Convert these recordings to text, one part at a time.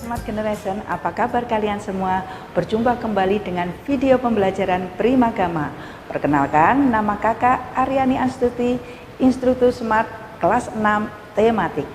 Smart Generation, apa kabar kalian semua? Berjumpa kembali dengan video pembelajaran Primagama. Perkenalkan, nama kakak Aryani Astuti, instruktur Smart kelas 6 tematik.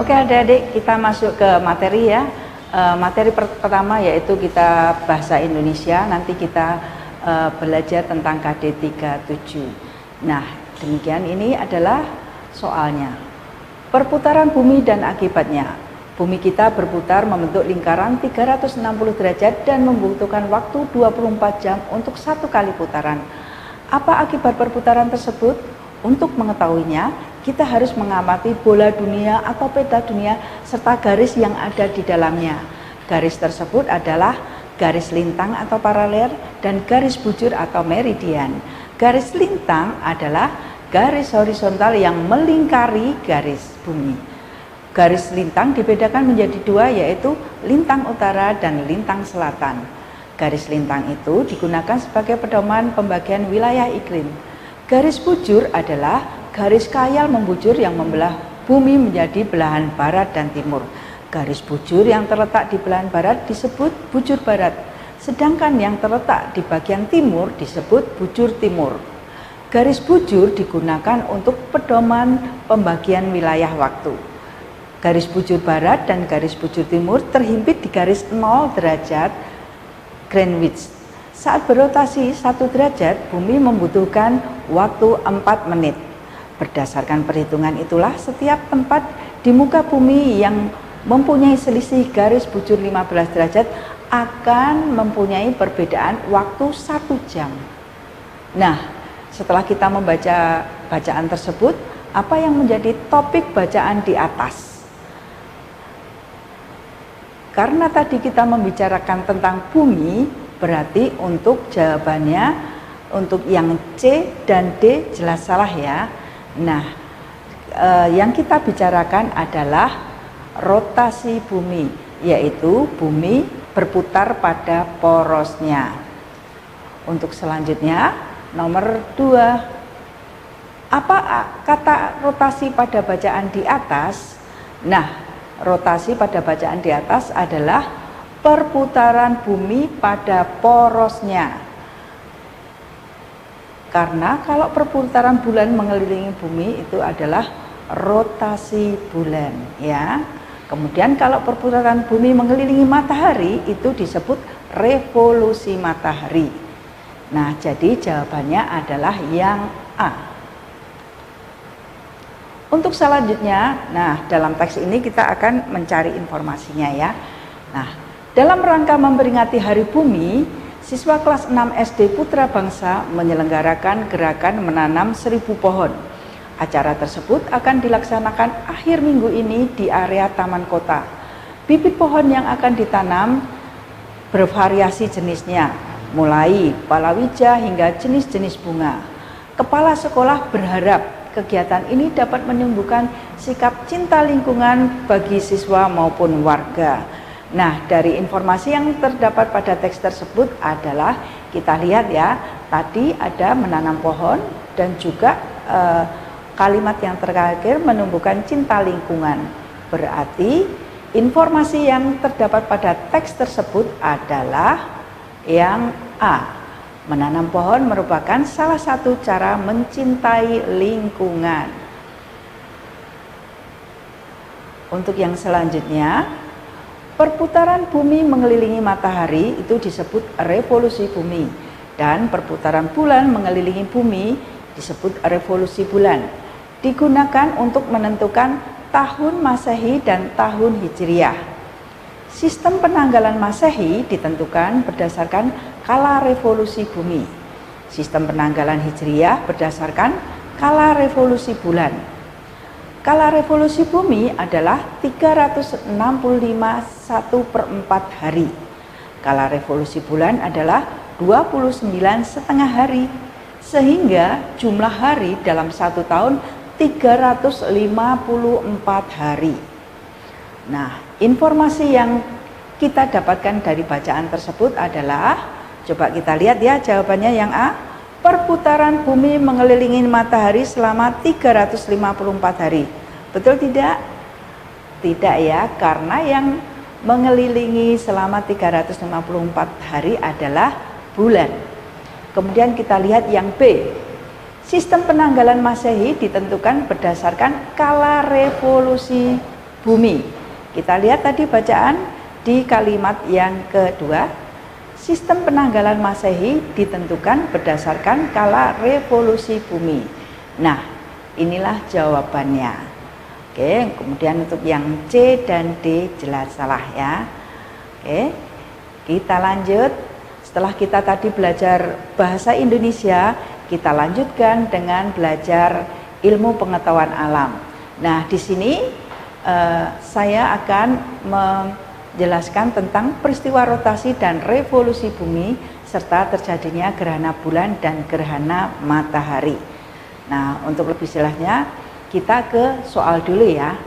Oke adik-adik, kita masuk ke materi ya. Materi pertama yaitu kita bahasa Indonesia. Nanti kita belajar tentang KD 37. Nah, demikian, ini adalah soalnya. Perputaran bumi dan akibatnya. Bumi kita berputar membentuk lingkaran 360 derajat dan membutuhkan waktu 24 jam untuk satu kali putaran. Apa akibat perputaran tersebut? Untuk mengetahuinya, kita harus mengamati bola dunia atau peta dunia serta garis yang ada di dalamnya. Garis tersebut adalah garis lintang atau paralel dan garis bujur atau meridian. Garis lintang adalah garis horizontal yang melingkari garis bumi. Garis lintang dibedakan menjadi dua, yaitu lintang utara dan lintang selatan. Garis lintang itu digunakan sebagai pedoman pembagian wilayah iklim. Garis bujur adalah garis khayal membujur yang membelah bumi menjadi belahan barat dan timur. Garis bujur yang terletak di belahan barat disebut bujur barat, sedangkan yang terletak di bagian timur disebut bujur timur. Garis bujur digunakan untuk pedoman pembagian wilayah waktu. Garis bujur barat dan garis bujur timur terhimpit di garis 0 derajat Greenwich. Saat berotasi 1 derajat, bumi membutuhkan waktu 4 menit. Berdasarkan perhitungan itulah, setiap tempat di muka bumi yang mempunyai selisih garis bujur 15 derajat akan mempunyai perbedaan waktu 1 jam. Nah, setelah kita membaca bacaan tersebut, apa yang menjadi topik bacaan di atas? Karena tadi kita membicarakan tentang bumi, berarti untuk jawabannya, untuk yang C dan D jelas salah ya. Nah, yang kita bicarakan adalah rotasi bumi, yaitu bumi berputar pada porosnya. Untuk selanjutnya, nomor 2. Apa kata rotasi pada bacaan di atas? Nah, rotasi pada bacaan di atas adalah perputaran bumi pada porosnya. Karena kalau perputaran bulan mengelilingi bumi itu adalah rotasi bulan ya. Kemudian kalau perputaran bumi mengelilingi matahari itu disebut revolusi matahari. Nah, jadi jawabannya adalah yang A. Untuk selanjutnya, nah dalam teks ini kita akan mencari informasinya ya. Nah, dalam rangka memperingati Hari Bumi, siswa kelas 6 SD Putra Bangsa menyelenggarakan gerakan menanam 1000 pohon. Acara tersebut akan dilaksanakan akhir minggu ini di area Taman Kota. Bibit pohon yang akan ditanam bervariasi jenisnya, mulai palawija hingga jenis-jenis bunga. Kepala sekolah berharap kegiatan ini dapat menumbuhkan sikap cinta lingkungan bagi siswa maupun warga. Nah, dari informasi yang terdapat pada teks tersebut adalah kita lihat ya, tadi ada menanam pohon dan juga kalimat yang terakhir menumbuhkan cinta lingkungan. Berarti informasi yang terdapat pada teks tersebut adalah yang A. Menanam pohon merupakan salah satu cara mencintai lingkungan. Untuk yang selanjutnya, perputaran bumi mengelilingi matahari itu disebut revolusi bumi, dan perputaran bulan mengelilingi bumi disebut revolusi bulan. Digunakan untuk menentukan tahun Masehi dan tahun Hijriah. Sistem penanggalan Masehi ditentukan berdasarkan kala revolusi bumi. Sistem penanggalan Hijriah berdasarkan kala revolusi bulan. Kala revolusi bumi adalah 365 1/4 hari. Kala revolusi bulan adalah 29,5 hari. Sehingga jumlah hari dalam satu tahun 354 hari. Nah, informasi yang kita dapatkan dari bacaan tersebut adalah, coba kita lihat ya jawabannya yang A, perputaran bumi mengelilingi matahari selama 354 hari. Betul tidak? Tidak ya, karena yang mengelilingi selama 354 hari adalah bulan. Kemudian kita lihat yang B. Sistem penanggalan Masehi ditentukan berdasarkan kala revolusi bumi. Kita lihat tadi bacaan di kalimat yang kedua. Sistem penanggalan Masehi ditentukan berdasarkan kala revolusi bumi. Nah, inilah jawabannya. Oke, kemudian untuk yang C dan D jelas salah ya. Oke, kita lanjut. Setelah kita tadi belajar bahasa Indonesia, kita lanjutkan dengan belajar ilmu pengetahuan alam. Nah, di sini saya akan menjelaskan tentang peristiwa rotasi dan revolusi bumi serta terjadinya gerhana bulan dan gerhana matahari. Nah, untuk lebih jelasnya kita ke soal dulu ya.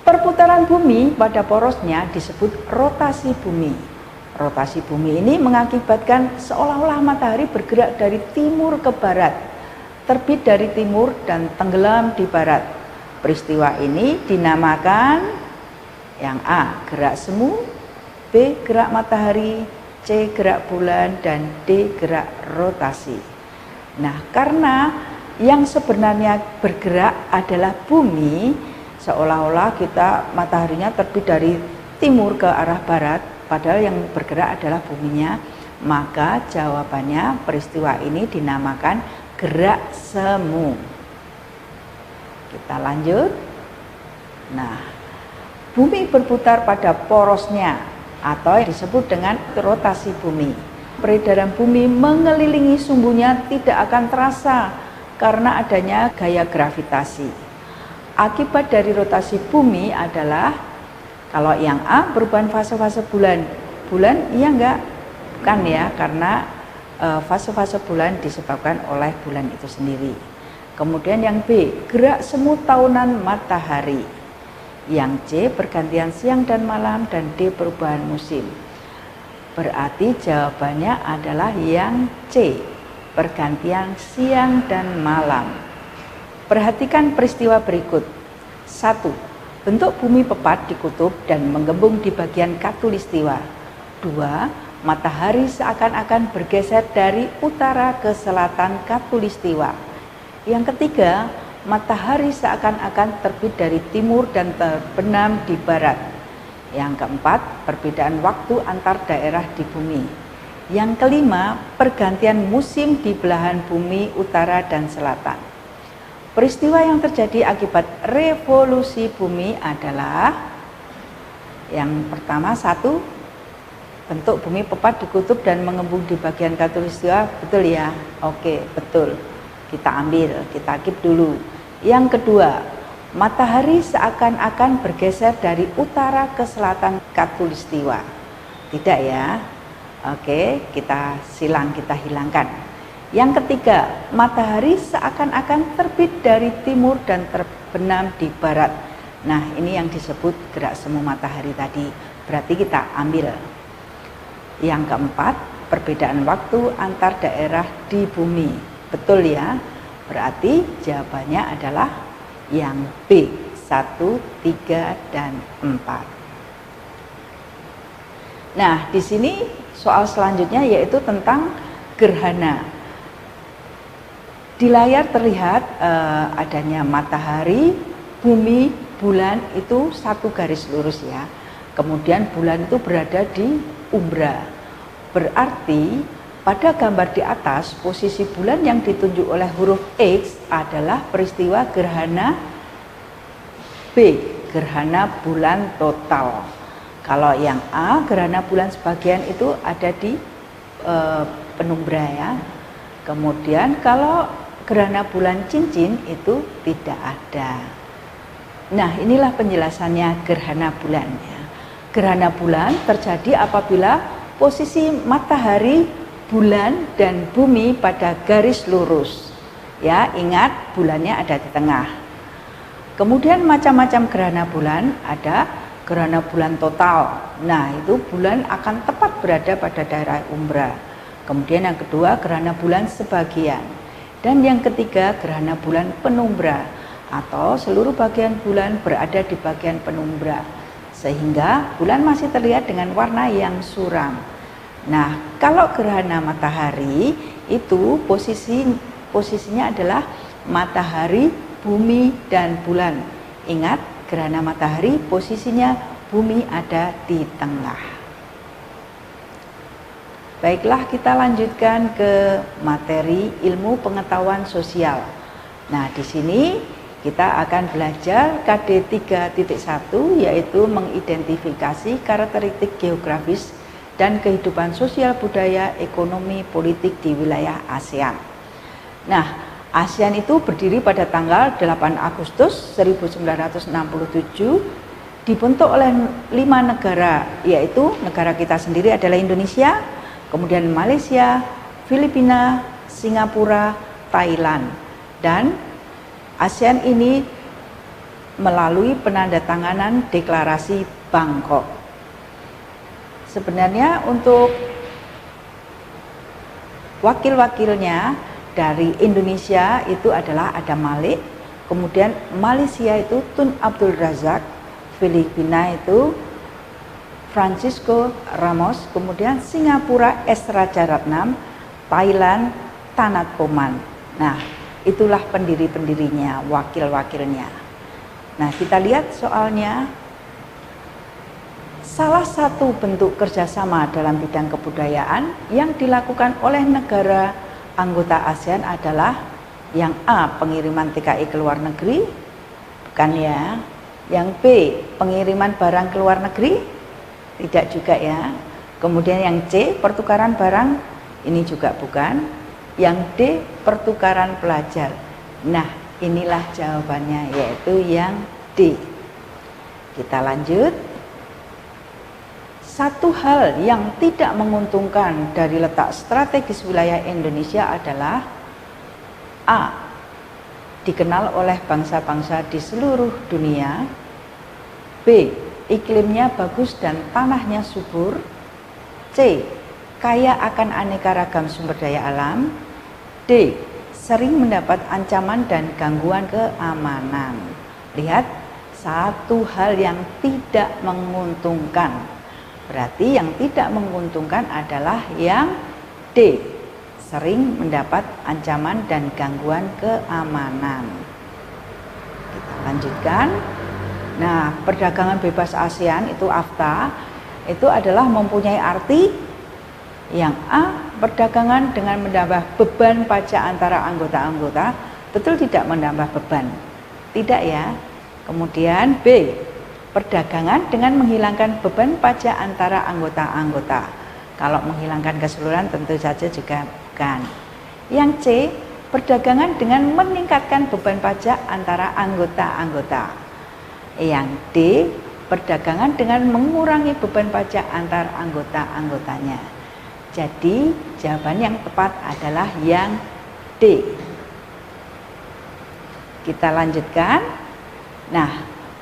Perputaran bumi pada porosnya disebut rotasi bumi. Rotasi bumi ini mengakibatkan seolah-olah matahari bergerak dari timur ke barat, terbit dari timur dan tenggelam di barat. Peristiwa ini dinamakan yang A, gerak semu, B, gerak matahari, C, gerak bulan, dan D, gerak rotasi. Nah, karena yang sebenarnya bergerak adalah bumi, seolah-olah kita mataharinya terbit dari timur ke arah barat, padahal yang bergerak adalah buminya, maka jawabannya peristiwa ini dinamakan gerak semu. Kita lanjut. Nah, bumi berputar pada porosnya atau yang disebut dengan rotasi bumi. Peredaran bumi mengelilingi sumbunya tidak akan terasa karena adanya gaya gravitasi. Akibat dari rotasi bumi adalah, kalau yang A perubahan fase-fase bulan. Bulan iya enggak? Bukan ya, karena fase-fase bulan disebabkan oleh bulan itu sendiri. Kemudian yang B, gerak semu tahunan matahari. Yang C, pergantian siang dan malam, dan D, perubahan musim. Berarti jawabannya adalah yang C, pergantian siang dan malam. Perhatikan peristiwa berikut. 1. Bentuk bumi pepat di kutub dan menggembung di bagian khatulistiwa. 2. Matahari seakan-akan bergeser dari utara ke selatan khatulistiwa. Yang ketiga, matahari seakan-akan terbit dari timur dan terbenam di barat. Yang keempat, perbedaan waktu antar daerah di bumi. Yang kelima, pergantian musim di belahan bumi utara dan selatan. Peristiwa yang terjadi akibat revolusi bumi adalah yang pertama, 1, bentuk bumi pepat di kutub dan mengembung di bagian khatulistiwa. Betul ya? Oke, betul. Kita ambil, kita keep dulu. Yang kedua, matahari seakan-akan bergeser dari utara ke selatan khatulistiwa. Tidak ya? Oke, kita silang, kita hilangkan. Yang ketiga, matahari seakan-akan terbit dari timur dan terbenam di barat. Nah, ini yang disebut gerak semu matahari tadi. Berarti kita ambil. Yang keempat, perbedaan waktu antar daerah di bumi. Betul ya? Berarti jawabannya adalah yang B, 1, 3, dan 4. Nah, di sini soal selanjutnya yaitu tentang gerhana. Di layar terlihat adanya matahari, bumi, bulan itu satu garis lurus ya. Kemudian bulan itu berada di umbra. Berarti pada gambar di atas posisi bulan yang ditunjuk oleh huruf X adalah peristiwa gerhana B, gerhana bulan total. Kalau yang A, gerhana bulan sebagian itu ada di penumbra ya. Kemudian kalau gerhana bulan cincin itu tidak ada. Nah, inilah penjelasannya gerhana bulan ya. Gerhana bulan terjadi apabila posisi matahari, bulan, dan bumi pada garis lurus. Ya, ingat bulannya ada di tengah. Kemudian macam-macam gerhana bulan ada gerhana bulan total. Nah, itu bulan akan tepat berada pada daerah umbra. Kemudian yang kedua, gerhana bulan sebagian. Dan yang ketiga, gerhana bulan penumbra atau seluruh bagian bulan berada di bagian penumbra, sehingga bulan masih terlihat dengan warna yang suram. Nah, kalau gerhana matahari itu posisinya adalah matahari, bumi, dan bulan. Ingat, gerhana matahari posisinya bumi ada di tengah. Baiklah, kita lanjutkan ke materi ilmu pengetahuan sosial. Nah, di sini kita akan belajar KD 3.1, yaitu mengidentifikasi karakteristik geografis dan kehidupan sosial budaya, ekonomi, politik di wilayah ASEAN. Nah, ASEAN itu berdiri pada tanggal 8 Agustus 1967, dibentuk oleh 5 negara, yaitu negara kita sendiri adalah Indonesia, kemudian Malaysia, Filipina, Singapura, Thailand. Dan ASEAN ini melalui penandatanganan deklarasi Bangkok. Sebenarnya untuk wakil-wakilnya dari Indonesia itu adalah Adam Malik, kemudian Malaysia itu Tun Abdul Razak, Filipina itu Francisco Ramos, kemudian Singapura S. Rajaratnam, Thailand Tanat Poman. Nah, itulah pendiri-pendirinya, wakil-wakilnya. Nah, kita lihat soalnya. Salah satu bentuk kerjasama dalam bidang kebudayaan yang dilakukan oleh negara anggota ASEAN adalah yang A, pengiriman TKI ke luar negeri, bukan ya. Yang B, pengiriman barang ke luar negeri, tidak juga ya. Kemudian yang C, pertukaran barang, ini juga bukan. Yang D, pertukaran pelajar. Nah, inilah jawabannya, yaitu yang D. Kita lanjut. Satu hal yang tidak menguntungkan dari letak strategis wilayah Indonesia adalah A, dikenal oleh bangsa-bangsa di seluruh dunia. B, iklimnya bagus dan tanahnya subur. C, kaya akan aneka ragam sumber daya alam. D, sering mendapat ancaman dan gangguan keamanan. Lihat, satu hal yang tidak menguntungkan. Berarti yang tidak menguntungkan adalah yang D, sering mendapat ancaman dan gangguan keamanan. Kita lanjutkan. Nah, perdagangan bebas ASEAN itu AFTA, itu adalah mempunyai arti yang A, perdagangan dengan menambah beban pajak antara anggota-anggota. Betul tidak menambah beban? Tidak ya. Kemudian B, perdagangan dengan menghilangkan beban pajak antara anggota-anggota. Kalau menghilangkan keseluruhan tentu saja juga bukan. Yang C, perdagangan dengan meningkatkan beban pajak antara anggota-anggota. Yang D, perdagangan dengan mengurangi beban pajak antar anggota-anggotanya. Jadi jawaban yang tepat adalah yang D. Kita lanjutkan. Nah,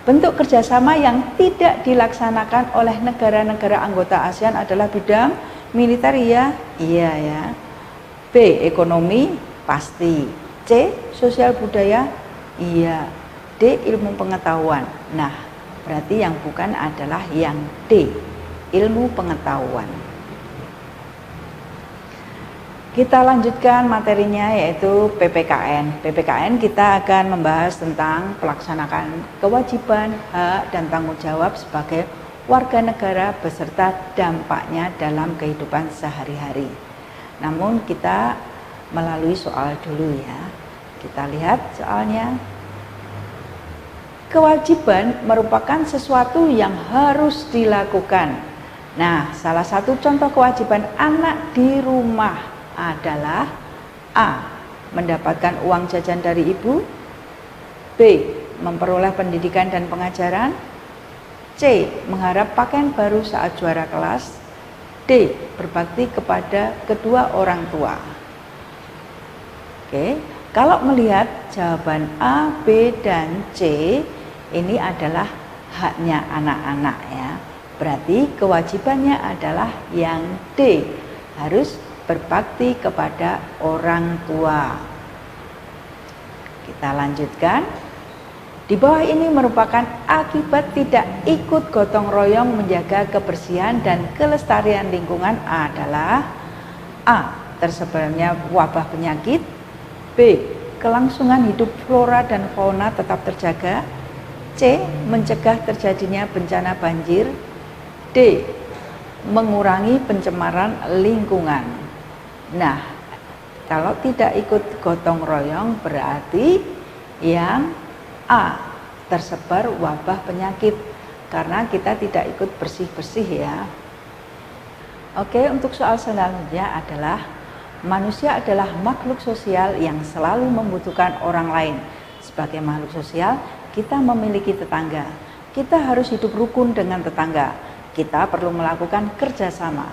bentuk kerjasama yang tidak dilaksanakan oleh negara-negara anggota ASEAN adalah bidang militer ya, iya ya. B, ekonomi pasti. C, sosial budaya, iya. D, ilmu pengetahuan. Nah, berarti yang bukan adalah yang D, ilmu pengetahuan. Kita lanjutkan materinya, yaitu PPKN. PPKN kita akan membahas tentang pelaksanaan kewajiban, hak, dan tanggung jawab sebagai warga negara beserta dampaknya dalam kehidupan sehari-hari. Namun kita melalui soal dulu ya. Kita lihat soalnya. Kewajiban merupakan sesuatu yang harus dilakukan. Nah, salah satu contoh kewajiban anak di rumah adalah A, mendapatkan uang jajan dari ibu. B, memperoleh pendidikan dan pengajaran. C, mengharap pakaian baru saat juara kelas. D, berbakti kepada kedua orang tua. Oke, kalau melihat jawaban A, B, dan C, ini adalah haknya anak-anak ya. Berarti kewajibannya adalah yang D, harus berbakti kepada orang tua. Kita lanjutkan. Di bawah ini merupakan akibat tidak ikut gotong royong menjaga kebersihan dan kelestarian lingkungan adalah A. Tersebarnya wabah penyakit, B. Kelangsungan hidup flora dan fauna tetap terjaga, C. Mencegah terjadinya bencana banjir, D. Mengurangi pencemaran lingkungan. Nah, kalau tidak ikut gotong royong berarti yang A. Tersebar wabah penyakit karena kita tidak ikut bersih-bersih ya. Oke, untuk soal selanjutnya adalah manusia adalah makhluk sosial yang selalu membutuhkan orang lain. Sebagai makhluk sosial, kita memiliki tetangga. Kita harus hidup rukun dengan tetangga. Kita perlu melakukan kerjasama.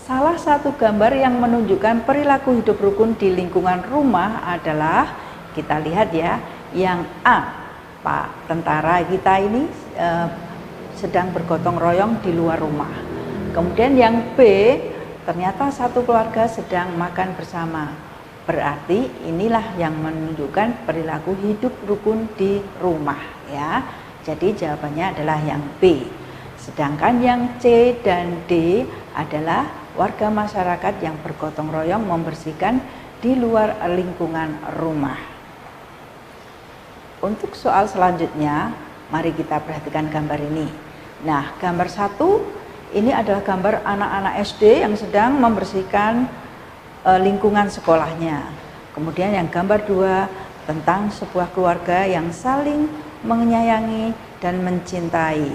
Salah satu gambar yang menunjukkan perilaku hidup rukun di lingkungan rumah adalah, kita lihat ya, yang A. Pak tentara kita ini sedang bergotong royong di luar rumah. Kemudian yang B, ternyata satu keluarga sedang makan bersama. Berarti inilah yang menunjukkan perilaku hidup rukun di rumah ya. Jadi jawabannya adalah yang B. Sedangkan yang C dan D adalah warga masyarakat yang bergotong royong membersihkan di luar lingkungan rumah. Untuk soal selanjutnya, mari kita perhatikan gambar ini. Nah, gambar 1 ini adalah gambar anak-anak SD yang sedang membersihkan lingkungan sekolahnya. Kemudian yang gambar 2 tentang sebuah keluarga yang saling menyayangi dan mencintai.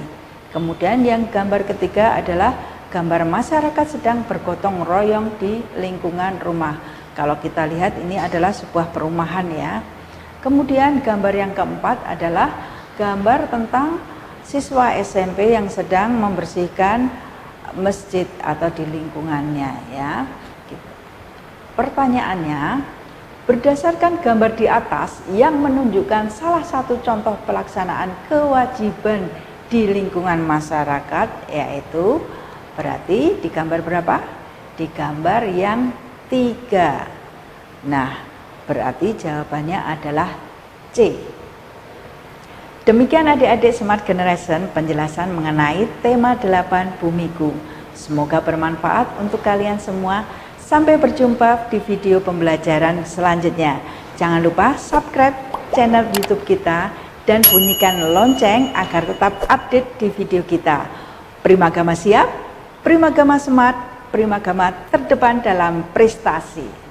Kemudian yang gambar ketiga adalah gambar masyarakat sedang bergotong royong di lingkungan rumah. Kalau kita lihat ini adalah sebuah perumahan ya. Kemudian gambar yang keempat adalah gambar tentang siswa SMP yang sedang membersihkan masjid atau di lingkungannya ya. Pertanyaannya, berdasarkan gambar di atas yang menunjukkan salah satu contoh pelaksanaan kewajiban di lingkungan masyarakat, yaitu berarti di gambar berapa? Di gambar yang 3. Nah, berarti jawabannya adalah C. Demikian adik-adik Smart Generation penjelasan mengenai tema 8 Bumiku. Semoga bermanfaat untuk kalian semua. Sampai berjumpa di video pembelajaran selanjutnya. Jangan lupa subscribe channel YouTube kita dan bunyikan lonceng agar tetap update di video kita. Primagama siap, Primagama smart, Primagama terdepan dalam prestasi.